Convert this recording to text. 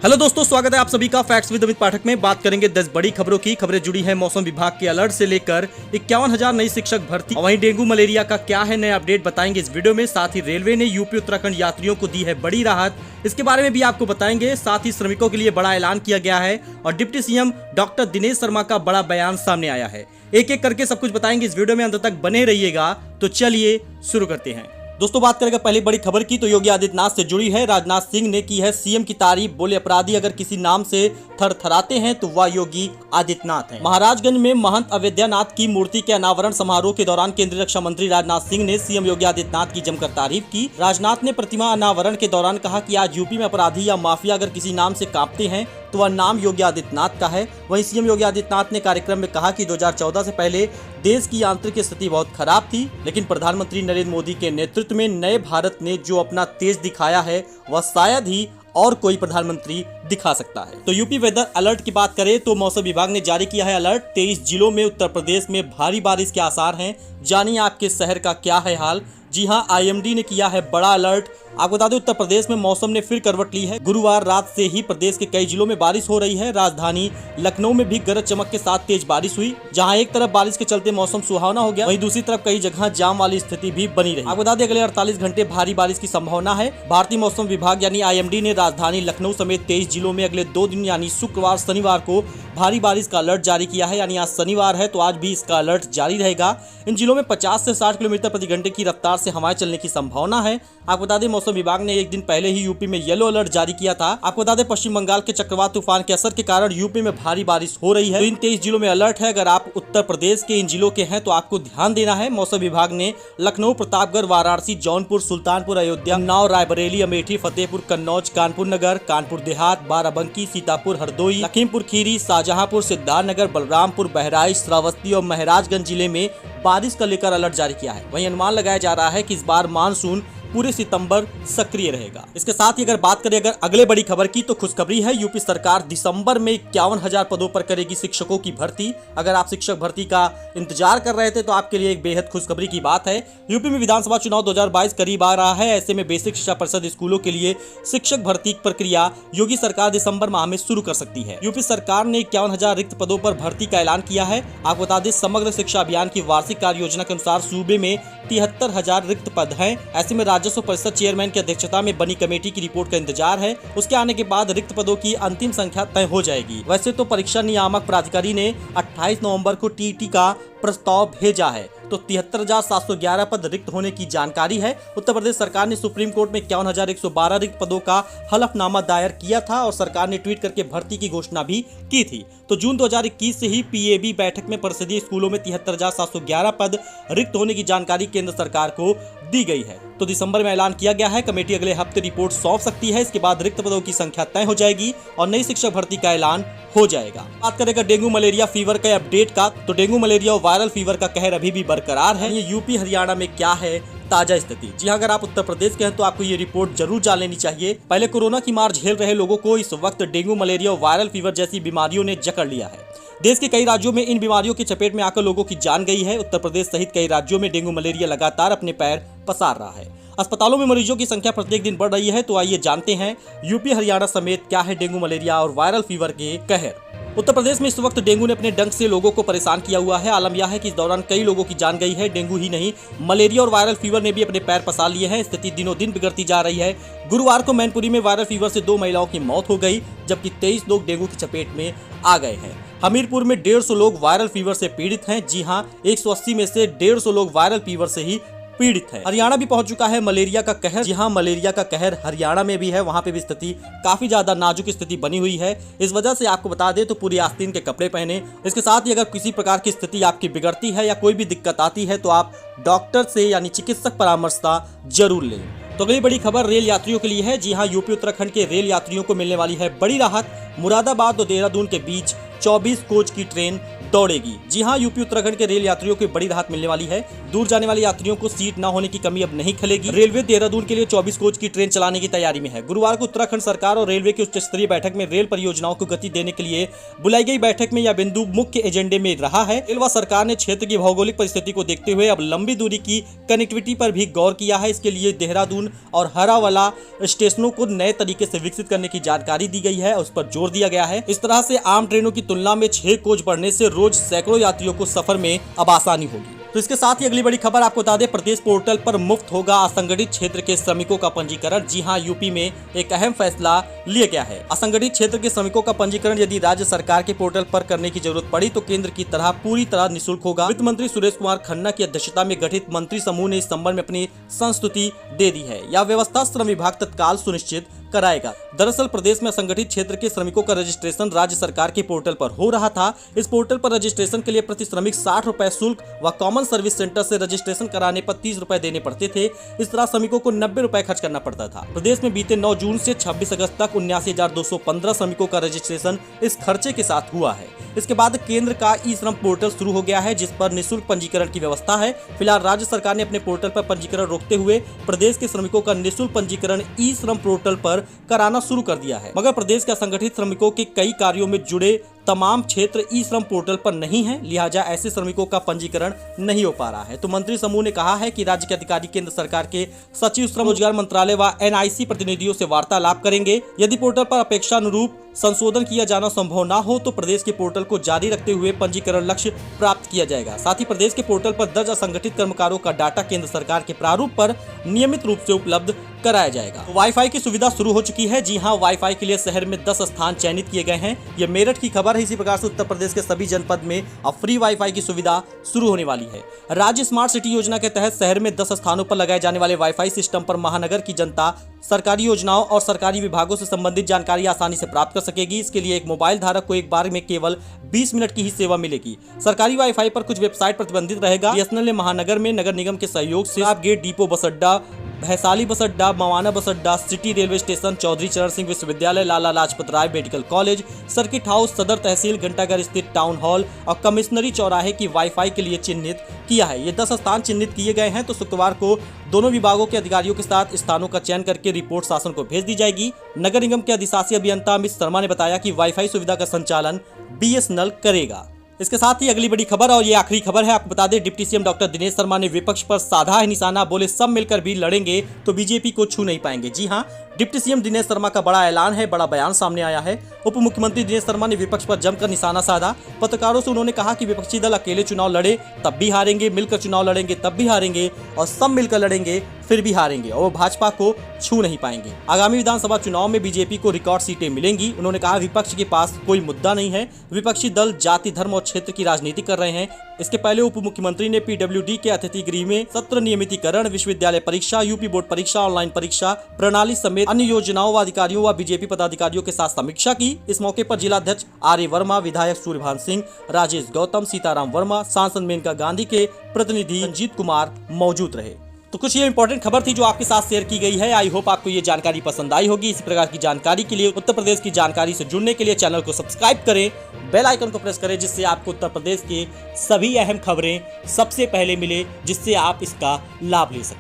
Hello दोस्तों, स्वागत है आप सभी का फैक्ट्स विद अमित पाठक में। बात करेंगे 10 बड़ी खबरों की। खबरें जुड़ी हैं मौसम विभाग के अलर्ट से लेकर 51,000 नई शिक्षक भर्ती, वहीं डेंगू मलेरिया का क्या है नया अपडेट बताएंगे इस वीडियो में। साथ ही रेलवे ने यूपी उत्तराखंड यात्रियों को दी है बड़ी राहत, इसके बारे में भी आपको बताएंगे। साथ ही श्रमिकों के लिए बड़ा ऐलान किया गया है और deputy CM doctor Dinesh Sharma का बड़ा बयान सामने आया है। एक एक करके सब कुछ बताएंगे इस वीडियो में, अंत तक बने रहिएगा। तो चलिए शुरू करते हैं। दोस्तों, बात करेंगे पहली बड़ी खबर की तो योगी आदित्यनाथ से जुड़ी है। राजनाथ सिंह ने की है सीएम की तारीफ, बोले अपराधी अगर किसी नाम से थरथराते हैं तो वह योगी आदित्यनाथ हैं। महाराजगंज में महंत अवैद्यनाथ की मूर्ति के अनावरण समारोह के दौरान केंद्रीय रक्षा मंत्री राजनाथ सिंह ने सीएम योगी आदित्यनाथ की जमकर तारीफ की। राजनाथ ने प्रतिमा अनावरण के दौरान कहा कि आज यूपी में अपराधी या माफिया अगर किसी नाम से कांपते हैं तो वह नाम योगी आदित्यनाथ का है। वहीं सीएम योगी आदित्यनाथ ने कार्यक्रम में कहा कि 2014 से पहले देश की आंतरिक स्थिति बहुत खराब थी, लेकिन प्रधानमंत्री नरेंद्र मोदी के नेतृत्व में नए भारत ने जो अपना तेज दिखाया है वह शायद ही और कोई प्रधानमंत्री दिखा सकता है। तो यूपी वेदर अलर्ट की बात करें तो मौसम विभाग ने जारी किया है अलर्ट। 23 जिलों में उत्तर प्रदेश में भारी बारिश के आसार हैं। जानिए आपके शहर का क्या है हाल। जी हां, आईएमडी ने किया है बड़ा अलर्ट। आपको बता दें उत्तर प्रदेश में मौसम ने फिर करवट ली है। गुरुवार रात से ही प्रदेश के कई जिलों में बारिश हो रही है। राजधानी लखनऊ में भी गरज चमक के साथ तेज बारिश हुई, जहां एक तरफ बारिश के चलते मौसम सुहावना हो गया, वहीं दूसरी तरफ कई जगह जाम वाली स्थिति भी बनी रही। आपको बता दें अगले 48 घंटे भारी बारिश की संभावना है। भारतीय मौसम विभाग यानी आईएमडी ने राजधानी लखनऊ समेत 23 जिलों में अगले 2 दिन यानी शुक्रवार शनिवार को भारी बारिश का अलर्ट जारी किया है। यानी आज शनिवार है तो आज भी इसका अलर्ट जारी रहेगा। इन जिलों में 50 से 60 किलोमीटर प्रति घंटे की रफ्तार से हवाएं चलने की संभावना है। आपको बता दें मौसम विभाग ने एक दिन पहले ही यूपी में येलो अलर्ट जारी किया था। आपको बता दें पश्चिम बंगाल के चक्रवात तूफान के असर के कारण यूपी में भारी बारिश हो रही है। तो इन 23 जिलों में अलर्ट है। अगर आप उत्तर प्रदेश के इन जिलों के हैं तो आपको ध्यान देना है। मौसम विभाग ने लखनऊ, प्रतापगढ़, वाराणसी, जौनपुर, सुल्तानपुर, अयोध्या, उन्नाव, रायबरेली, अमेठी, फतेहपुर, कन्नौज, कानपुर नगर, कानपुर देहात, बाराबंकी, सीतापुर, हरदोई, लखीमपुर खीरी, शाहजहांपुर, सिद्धार्थनगर, बलरामपुर, बहराइच, श्रावस्ती और महराजगंज जिले में बारिश का लेकर अलर्ट जारी किया है। वहीं अनुमान लगाया जा रहा है कि इस बार मानसून पूरे सितंबर सक्रिय रहेगा। इसके साथ ही अगर बात करें अगर अगले बड़ी खबर की तो खुशखबरी है। यूपी सरकार दिसंबर में 51,000 पदों पर करेगी शिक्षकों की भर्ती। अगर आप शिक्षक भर्ती का इंतजार कर रहे थे तो आपके लिए एक बेहद खुशखबरी की बात है। यूपी में विधानसभा चुनाव 2022 करीब आ रहा है। ऐसे में बेसिक शिक्षा परिषद स्कूलों के लिए शिक्षक भर्ती प्रक्रिया योगी सरकार दिसंबर माह में शुरू कर सकती है। यूपी सरकार ने 51,000 रिक्त पदों पर भर्ती का ऐलान किया है। आपको बता दें समग्र शिक्षा अभियान की वार्षिक कार्य योजना के अनुसार सूबे में 73,000 रिक्त पद हैं। ऐसे में राजस्व परिषद चेयरमैन की अध्यक्षता में बनी कमेटी की रिपोर्ट का इंतजार है। उसके आने के बाद रिक्त पदों की अंतिम संख्या तय हो जाएगी। वैसे तो परीक्षा नियामक प्राधिकारी ने 28 नवंबर को टीईटी का प्रस्ताव भेजा है, तो 73,711 पद रिक्त होने की जानकारी है। उत्तर प्रदेश सरकार ने सुप्रीम कोर्ट में 51,112 रिक्त पदों का हलफनामा दायर किया था और सरकार ने ट्वीट करके भर्ती की घोषणा भी की थी। तो जून 2021 से ही पीएबी बैठक में परिषदीय स्कूलों में 73,711 पद रिक्त होने की जानकारी केंद्र सरकार को दी गई है। तो दिसंबर में ऐलान किया गया है। कमेटी अगले हफ्ते रिपोर्ट सौंप सकती है। इसके बाद रिक्त पदों की संख्या तय हो जाएगी और नई शिक्षक भर्ती का ऐलान हो जाएगा। बात करेगा डेंगू मलेरिया फीवर के अपडेट का तो डेंगू मलेरिया और वायरल फीवर का कहर अभी भी बरकरार है। ये यूपी हरियाणा में क्या है ताजा स्थिति। जी अगर आप उत्तर प्रदेश के हैं तो आपको ये रिपोर्ट जरूर जान लेनी चाहिए। पहले कोरोना की मार झेल रहे लोगों को इस वक्त डेंगू मलेरिया और वायरल फीवर जैसी बीमारियों ने जकड़ लिया है। देश के कई राज्यों में इन बीमारियों की चपेट में आकर लोगों की जान गई है। उत्तर प्रदेश सहित कई राज्यों में डेंगू मलेरिया लगातार अपने पैर पसार रहा है। अस्पतालों में मरीजों की संख्या प्रत्येक दिन बढ़ रही है। तो आइए जानते हैं यूपी हरियाणा समेत क्या है डेंगू मलेरिया और वायरल फीवर के कहर। उत्तर प्रदेश में इस वक्त डेंगू ने अपने डंक से लोगों को परेशान किया हुआ है। आलम यह है कि इस दौरान कई लोगों की जान गई है। डेंगू ही नहीं, मलेरिया और वायरल फीवर ने भी अपने पैर पसार लिए हैं। स्थिति दिनों दिन बिगड़ती जा रही है। गुरुवार को मैनपुरी में वायरल फीवर से 2 महिलाओं की मौत हो गई, जबकि 23 लोग डेंगू की चपेट में आ गए हैं। हमीरपुर में 150 लोग वायरल फीवर से पीड़ित हैं। जी हाँ, 180 में से 150 लोग वायरल फीवर से ही पीड़ित है। हरियाणा भी पहुंच चुका है मलेरिया का कहर। जी हां, मलेरिया का कहर हरियाणा में भी है। वहां पे भी स्थिति काफी ज्यादा नाजुक स्थिति बनी हुई है। इस वजह से आपको बता दें तो पूरी आस्तीन के कपड़े पहने। इसके साथ ही अगर किसी प्रकार की स्थिति आपकी बिगड़ती है या कोई भी दिक्कत आती है तो आप डॉक्टर से यानी चिकित्सक परामर्शता जरूर लें। तो अगली बड़ी खबर रेल यात्रियों के लिए है। जी हां, यूपी उत्तराखंड के रेल यात्रियों को मिलने वाली है बड़ी राहत। मुरादाबाद और देहरादून के बीच 24 कोच की ट्रेन दौड़ेगी। जी हां, यूपी उत्तराखंड के रेल यात्रियों को बड़ी राहत मिलने वाली है। दूर जाने वाले यात्रियों को सीट न होने की कमी अब नहीं खलेगी। रेलवे देहरादून के लिए 24 कोच की ट्रेन चलाने की तैयारी में है। गुरुवार को उत्तराखंड सरकार और रेलवे की उच्च स्तरीय बैठक में रेल परियोजनाओं को गति देने के लिए बुलाई गई बैठक में यह बिंदु मुख्य एजेंडे में रहा है। रेलवे सरकार ने क्षेत्र की भौगोलिक परिस्थिति को देखते हुए अब लंबी दूरी की कनेक्टिविटी पर भी गौर किया है। इसके लिए देहरादून और हरावाला स्टेशनों को नए तरीके से विकसित करने की जानकारी दी गई है, उस पर जोर दिया गया है। इस तरह से आम ट्रेनों की तुलना में 6 कोच बढ़ने से रोज सैकड़ों यात्रियों को सफर में अब आसानी होगी। तो इसके साथ ही अगली बड़ी खबर आपको बता दें, प्रदेश पोर्टल पर मुफ्त होगा असंगठित क्षेत्र के श्रमिकों का पंजीकरण। जी हां, यूपी में एक अहम फैसला लिया गया है। असंगठित क्षेत्र के श्रमिकों का पंजीकरण यदि राज्य सरकार के पोर्टल पर करने की जरूरत पड़ी तो केंद्र की तरह पूरी तरह निःशुल्क होगा। वित्त मंत्री सुरेश कुमार खन्ना की अध्यक्षता में गठित मंत्री समूह ने इस संबंध में अपनी संस्तुति दे दी है। यह व्यवस्था श्रम विभाग तत्काल सुनिश्चित कराएगा। दरअसल प्रदेश में असंगठित क्षेत्र के श्रमिकों का रजिस्ट्रेशन राज्य सरकार के पोर्टल पर हो रहा था। इस पोर्टल पर रजिस्ट्रेशन के लिए प्रति श्रमिक 60 रुपए शुल्क व कॉमन सर्विस सेंटर से रजिस्ट्रेशन कराने पर 30 रुपए देने पड़ते थे। इस तरह श्रमिकों को 90 रुपए खर्च करना पड़ता था। प्रदेश में बीते 9 जून से 26 अगस्त तक 79,215 श्रमिकों का रजिस्ट्रेशन इस खर्चे के साथ हुआ है। इसके बाद केंद्र का ई श्रम पोर्टल शुरू हो गया है, जिस पर निःशुल्क पंजीकरण की व्यवस्था है। फिलहाल राज्य सरकार ने अपने पोर्टल पर पंजीकरण रोकते हुए प्रदेश के श्रमिकों का निःशुल्क पंजीकरण ई श्रम पोर्टल पर कराना शुरू कर दिया है। मगर प्रदेश के असंगठित श्रमिकों के कई कार्यों में जुड़े तमाम क्षेत्र ई श्रम पोर्टल पर नहीं है, लिहाजा ऐसे श्रमिकों का पंजीकरण नहीं हो पा रहा है। तो मंत्री समूह ने कहा है कि राज्य के अधिकारी केंद्र सरकार के सचिव श्रम रोजगार मंत्रालय व एनआईसी प्रतिनिधियों से वार्तालाप करेंगे। यदि पोर्टल पर अपेक्षानुरूप संशोधन किया जाना संभव न हो तो प्रदेश के पोर्टल को जारी रखते हुए पंजीकरण लक्ष्य प्राप्त किया जाएगा। साथ ही प्रदेश के पोर्टल पर दर्ज असंगठित कर्मकारों का डाटा केंद्र सरकार के प्रारूप पर नियमित रूप से उपलब्ध कराया जाएगा। वाईफाई की सुविधा शुरू हो चुकी है। जी हां, वाईफाई के लिए शहर में 10 स्थान चयनित किए गए हैं। यह मेरठ की खबर है। इसी प्रकार से उत्तर प्रदेश के सभी जनपद में अब फ्री वाईफाई की सुविधा शुरू होने वाली है। राज्य स्मार्ट सिटी योजना के तहत शहर में 10 स्थानों पर लगाए जाने वाले वाईफाई सिस्टम पर महानगर की जनता सरकारी योजनाओं और सरकारी विभागों से संबंधित जानकारी आसानी से प्राप्त कर सकेगी। इसके लिए एक मोबाइल धारक को एक बार में केवल 20 मिनट की ही सेवा मिलेगी। सरकारी वाईफाई पर कुछ वेबसाइट प्रतिबंधित रहेगा। बीएसएनएल ने महानगर में नगर निगम के सहयोग से आप गेट डिपो बस अड्डा, भैसाली बस अड्डा, मवाना बस अड्डा, सिटी रेलवे स्टेशन, चौधरी चरण सिंह विश्वविद्यालय, Lala Lajpat Rai medical college, circuit house, सदर तहसील, घंटाघर स्थित टाउन हॉल और कमिश्नरी चौराहे की वाईफाई के लिए चिन्हित किया है। ये 10 स्थान चिन्हित किए गए हैं। तो शुक्रवार को दोनों विभागों के अधिकारियों के साथ स्थानों का चयन करके रिपोर्ट शासन को भेज दी जाएगी। नगर निगम के अधिशासी अभियंता अमित शर्मा ने बताया कि वाईफाई सुविधा का संचालन बीएसएनएल करेगा। इसके साथ ही अगली बड़ी खबर और ये आखिरी खबर है, आपको बता दें, deputy CM doctor Dinesh Sharma ने विपक्ष पर साधा है निशाना, बोले सब मिलकर भी लड़ेंगे तो बीजेपी को छू नहीं पाएंगे। जी हां, डिप्टी सीएम दिनेश शर्मा का बड़ा ऐलान है, बड़ा बयान सामने आया है। उप मुख्यमंत्री दिनेश शर्मा ने विपक्ष पर जमकर निशाना साधा। पत्रकारों से उन्होंने कहा कि विपक्षी दल अकेले चुनाव लड़े तब भी हारेंगे, मिलकर चुनाव लड़ेंगे तब भी हारेंगे और सब मिलकर लड़ेंगे फिर भी हारेंगे और वो भाजपा को छू नहीं पाएंगे। आगामी विधानसभा चुनाव में बीजेपी को रिकॉर्ड सीटें मिलेंगी। उन्होंने कहा विपक्ष के पास कोई मुद्दा नहीं है, विपक्षी दल जाति, धर्म और क्षेत्र की राजनीति कर रहे हैं। इसके पहले उप मुख्यमंत्री ने पीडब्ल्यूडी के अतिथि गृह में सत्र नियमितीकरण, विश्वविद्यालय परीक्षा, यूपी बोर्ड परीक्षा, ऑनलाइन परीक्षा प्रणाली समेत अन्य योजनाओं व अधिकारियों व बीजेपी पदाधिकारियों के साथ समीक्षा की। इस मौके पर जिलाध्यक्ष आर्य वर्मा, विधायक सूर्यभान सिंह, राजेश गौतम, सीताराम वर्मा, सांसद मेनका गांधी के प्रतिनिधि रंजीत कुमार मौजूद रहे। तो कुछ ये इंपॉर्टेंट खबर थी जो आपके साथ शेयर की गई है। आई होप आपको ये जानकारी पसंद आई होगी। इसी प्रकार की जानकारी के लिए, उत्तर प्रदेश की जानकारी से जुड़ने के लिए चैनल को सब्सक्राइब करें, बेल आइकन को प्रेस करें, जिससे आपको उत्तर प्रदेश के सभी अहम खबरें सबसे पहले मिले, जिससे आप इसका लाभ ले सकें।